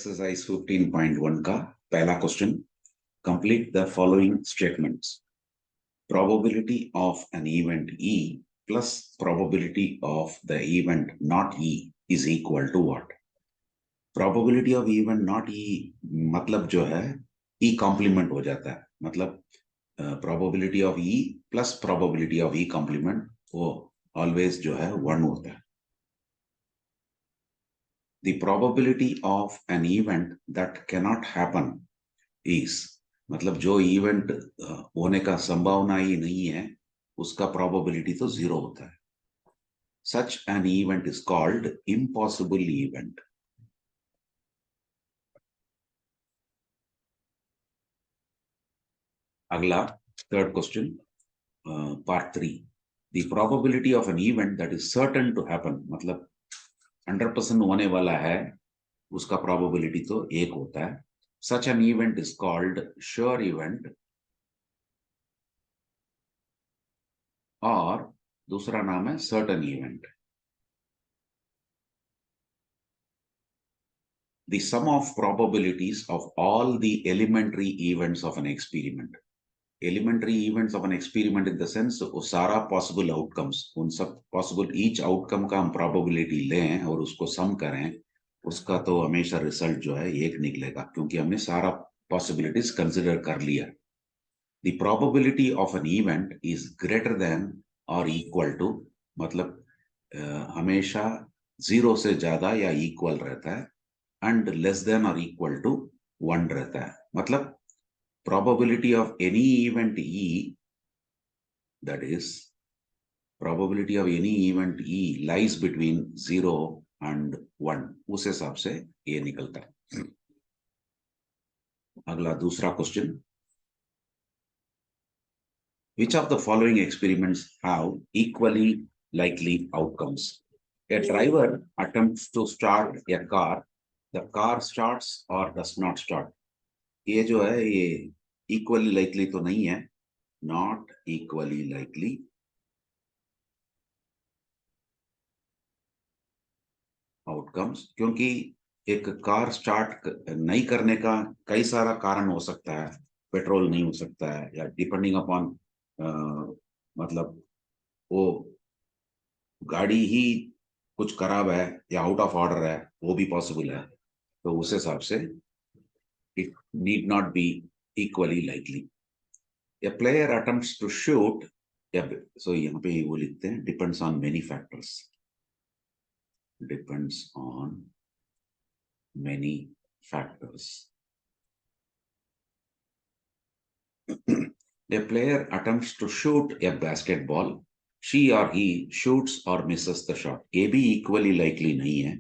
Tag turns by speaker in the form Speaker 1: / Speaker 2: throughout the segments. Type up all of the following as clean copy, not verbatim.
Speaker 1: Exercise 15.1 का पहला question complete the following statements probability of an event E plus probability of the event not E is equal to what? probability of event not E मतलब जो है E complement हो जाता है, मतलब probability of E plus probability of E complement वो always जो है 1 होता है. The probability of an event that cannot happen is मतलब जो इवेंट होने का संभावना ही नहीं है उसका प्रोबेबिलिटी तो 0 होता है. Such an event is called impossible event. अगला third question part 3. The probability of an event that is certain to happen मतलब 100% होने वाला है उसका प्रोबेबिलिटी तो 1 होता है. Such an event is called sure event और दूसरा नाम है certain event. The sum of probabilities of all the elementary events of an experiment. Elementary events of an experiment in the sense वो सारा possible outcomes, उन सब possible each outcome का हम probability लें और उसको sum करें, उसका तो हमेशा result जो है 1 निकलेगा क्योंकि हमने सारा possibilities consider कर लिया. The probability of an event is greater than or equal to मतलब हमेशा 0 से ज्यादा या equal रहता है and less than or equal to 1 रहता है. मतलब probability of any event E, that is probability of any event E lies between 0 and 1. उस हिसाब से ये निकलता है. अगला दूसरा question. Which of the following experiments have equally likely outcomes? A driver attempts to start a car. The car starts or does not start. ये जो है ये equally likely तो नहीं है, not equally likely. outcomes क्योंकि एक कार स्टार्ट नहीं करने का कई सारा कारण हो सकता है. पेट्रोल नहीं हो सकता है या डिपेंडिंग अपॉन मतलब वो गाड़ी ही कुछ खराब है या आउट ऑफ ऑर्डर है, वो भी पॉसिबल है. तो उस हिसाब से it need not be equally likely. A player attempts to shoot, so यहाँ पे वो लिखते हैं depends on many factors. Depends on many factors. A player attempts to shoot a basketball. She or he shoots or misses the shot. ये भी equally likely नहीं है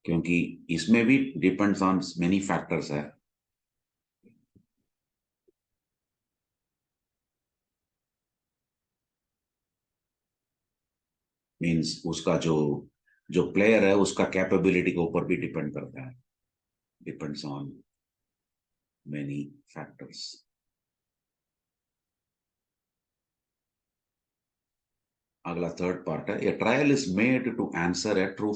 Speaker 1: क्योंकि इसमें भी depends on many factors है. मीन्स उसका जो प्लेयर है उसका कैपेबिलिटी के ऊपर भी डिपेंड करता है. Depends on many factors. अगला थर्ड पार्ट है. A trial is made to answer a true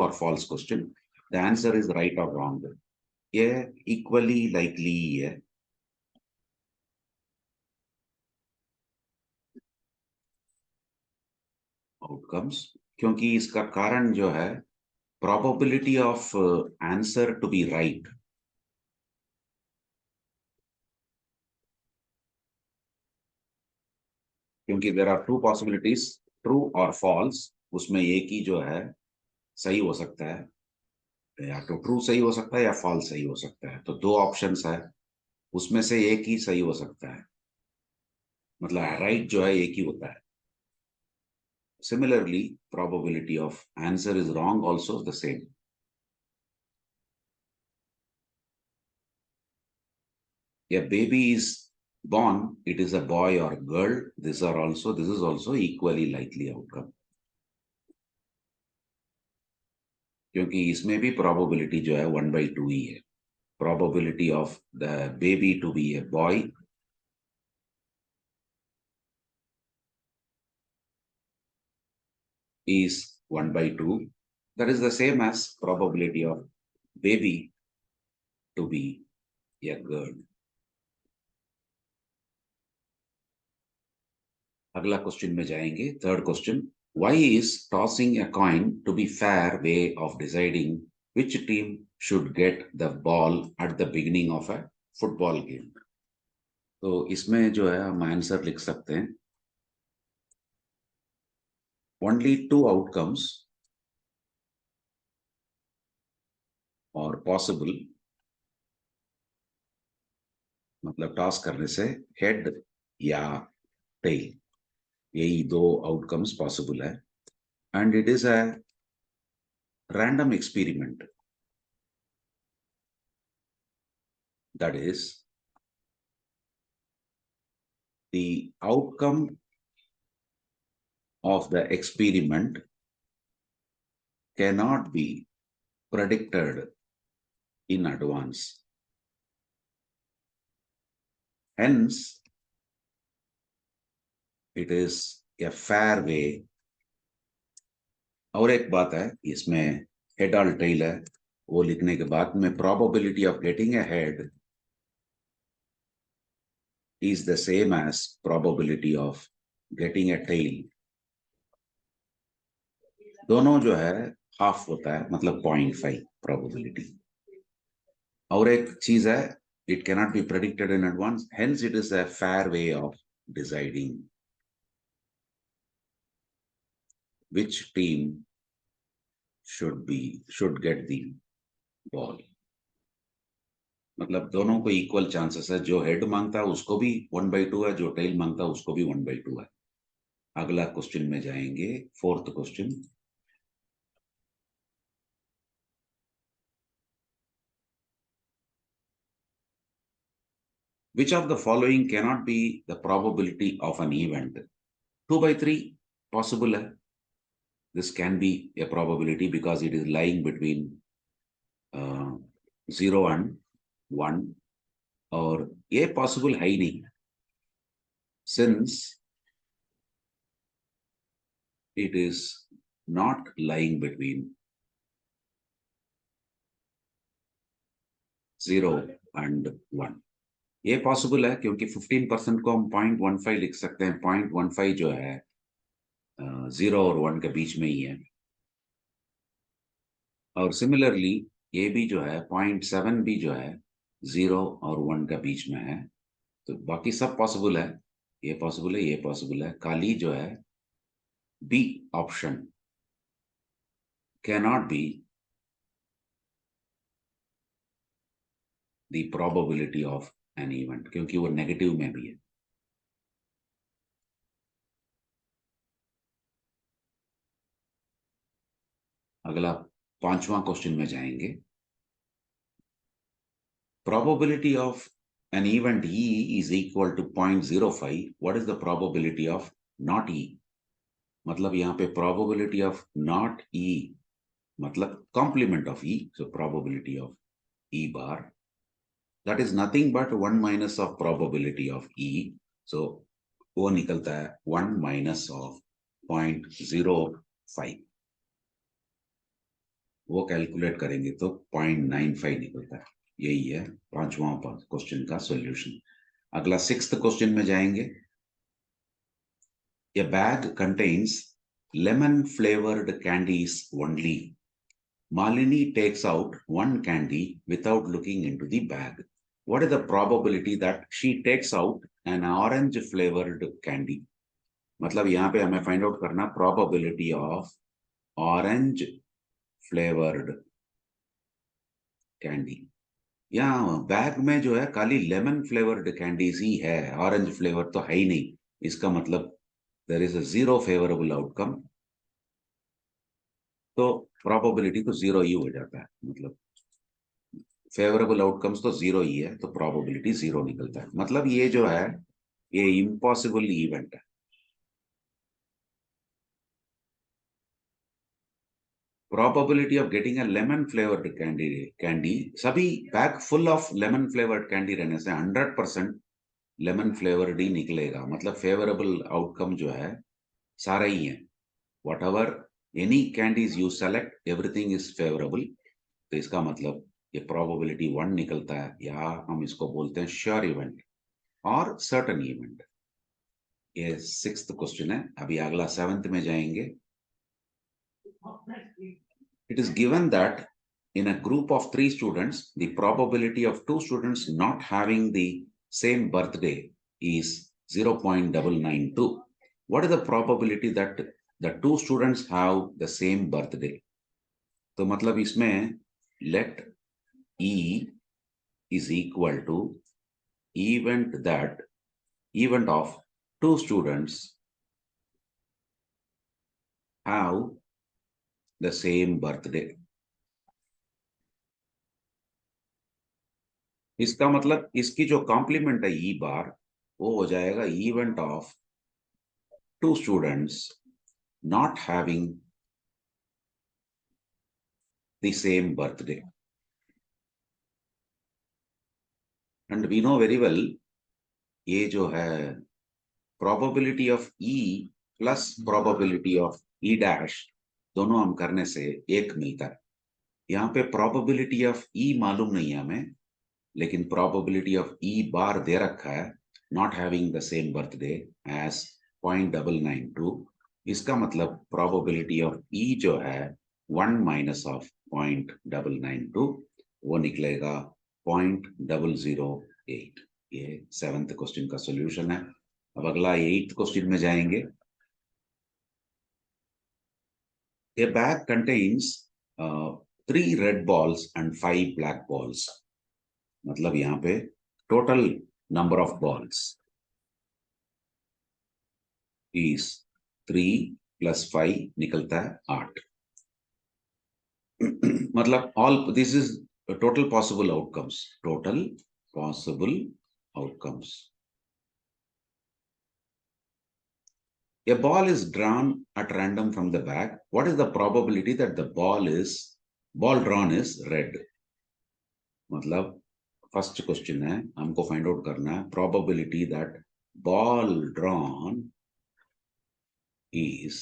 Speaker 1: और false question. The answer is right और रॉन्ग. ये इक्वली लाइकली है. आउटकम्स क्योंकि इसका कारण जो है probability of answer to be right. क्योंकि there are two possibilities, true और false. उसमें एक ही जो है सही हो सकता है, या तो ट्रू सही हो सकता है या फॉल्स सही हो सकता है. तो दो ऑप्शंस है, उसमें से एक ही सही हो सकता है, मतलब राइट जो है एक ही होता है. Similarly, probability of answer is wrong also the same. A baby is born, it is a boy or girl. This is also equally likely outcome. क्योंकि इसमें भी probability जो है 1/2 ही है. Probability of the baby to be a boy is 1/2 That is the same as probability of baby to be a girl. अगला question में जाएंगे, third question. Why is tossing a coin to be fair way of deciding which team should get the ball at the beginning of a football game? तो इसमें जो है हम answer लिख सकते हैं. Only two outcomes और पॉसिबल, मतलब टॉस करने से हेड या टेल, यही दो आउटकम्स पॉसिबल है. And it is a random experiment. That is the outcome of the experiment cannot be predicted in advance. Hence, it is a fair way. और एक बात है, इसमें हेड और टेल है, वो लिखने के बाद में probability of getting a head is the same as probability of getting a tail. दोनों जो है हाफ होता है, मतलब 0.5 probability. और एक चीज है, it cannot be predicted in advance, hence it is a fair way of deciding which team should get the ball. मतलब दोनों को इक्वल चांसेस है, जो हेड मांगता है उसको भी 1/2 है, जो टेल मांगता है उसको भी 1/2 है. अगला क्वेश्चन में जाएंगे, fourth question. Which of the following cannot be the probability of an event? 2/3 possible है. This can be a probability because it is lying between 0 and 1. और ये possible है ही नहीं, since it is not lying between 0 and 1. ये possible है क्योंकि 15% को हम 0.15 लिख सकते हैं. 0.15 जो है 0 और 1 के बीच में ही है. और सिमिलरली ये भी जो है 0.7 भी जो है 0 और 1 के बीच में है. तो बाकी सब पॉसिबल है. ये पॉसिबल है, ये पॉसिबल है. खाली जो है B option cannot be the probability of an event, क्योंकि वो नेगेटिव में भी है. अगला पांचवा क्वेश्चन में जाएंगे. Probability of an event E is equal to 0.05. What is the probability of not E? मतलब यहाँ पे probability of not E मतलब complement of E. So probability of E bar, that is nothing but 1 minus of probability of E. So वो निकलता है 1 minus of 0.05. वो calculate करेंगे तो 0.95 निकलता है. यही है पांचवा क्वेश्चन का सॉल्यूशन. अगला सिक्स्थ क्वेश्चन में जाएंगे. A bag contains lemon flavored candies only. Malini takes out one candy without looking into the bag. What is the probability that she takes out an orange flavored candy? मतलब यहाँ पे हमें find out करना probability of orange flavored candy. यहाँ bag में जो है खाली लेमन फ्लेवर्ड कैंडीज ही है, ऑरेंज फ्लेवर तो है ही नहीं. इसका मतलब there is a 0 favourable outcome. तो प्रोबेबिलिटी तो 0 ही हो जाता है. मतलब फेवरेबल आउटकम्स तो 0 ही है, तो प्रोबेबिलिटी 0 निकलता है. मतलब ये जो है ये इम्पॉसिबल इवेंट है. Probability of getting a lemon flavoured candy सभी bag full of lemon flavoured candy रहने से 100% लेमन फ्लेवर्ड ही निकलेगा. मतलब फेवरेबल आउटकम जो है सारे ही है. What ever any candies you select everything is favourable, तो इसका मतलब ये प्रोबेबिलिटी 1 निकलता है, या हम इसको बोलते हैं श्योर इवेंट और सर्टेन इवेंट। ये 6th क्वेश्चन है। अभी अगला 7th में जाएंगे। It is given that in a group of 3 students, the probability of 2 students not having the same birthday is 0.992. What is the probability that the 2 students have the same birthday? तो मतलब इसमें let E is equal to event of 2 students have the same birthday. इसका मतलब इसकी जो complement है ई बार, वो हो जाएगा event of 2 students not having the same birthday. And we know very well, ये जो है probability of E plus probability of E dash, दोनों हम करने से 1 मिलता है। यहाँ पे probability of E मालूम नहीं है हमें, लेकिन probability of E बार दे रखा है, not having the same birthday as 0.992। इसका मतलब probability of E जो है 1 minus of 0.992, वो निकलेगा 0.008। ये 7th क्वेश्चन का सॉल्यूशन है। अब अगला 8th क्वेश्चन में जाएंगे। A bag contains 3 red balls and 5 black balls। मतलब यहाँ पे total number of balls is 3 plus 5 निकलता है 8। मतलब all this is total possible outcomes, total possible outcomes. A ball is drawn at random from the bag. What is the probability that the ball drawn is red? मतलब first question है, हमको find out करना है probability that ball drawn is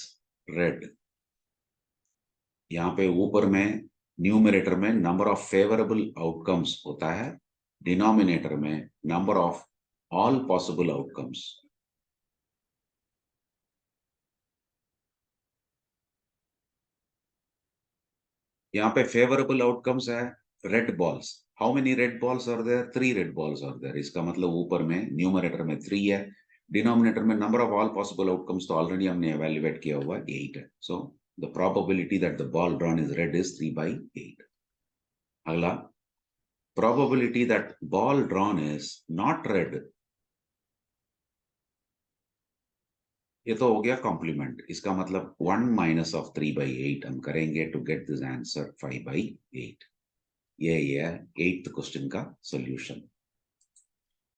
Speaker 1: red। यहाँ पे ऊपर में numerator में नंबर ऑफ फेवरेबल आउटकम्स होता है, डिनोमिनेटर में number of all possible outcomes. यहाँ पे फेवरेबल आउटकम्स है red balls. How many red balls are there? 3 red balls are there. इसका मतलब ऊपर में न्यूमरेटर में 3 है, डिनोमिनेटर में number of all possible outcomes तो ऑलरेडी हमने एवेल्युएट किया हुआ है 8 है। So the probability that the ball drawn is red is 3/8। अगला probability that ball drawn is not red, ये तो हो गया कॉम्प्लीमेंट। इसका मतलब 1 minus of 3/8 हम करेंगे टू गेट दिस आंसर 5/8। ये है 8th क्वेश्चन का सॉल्यूशन।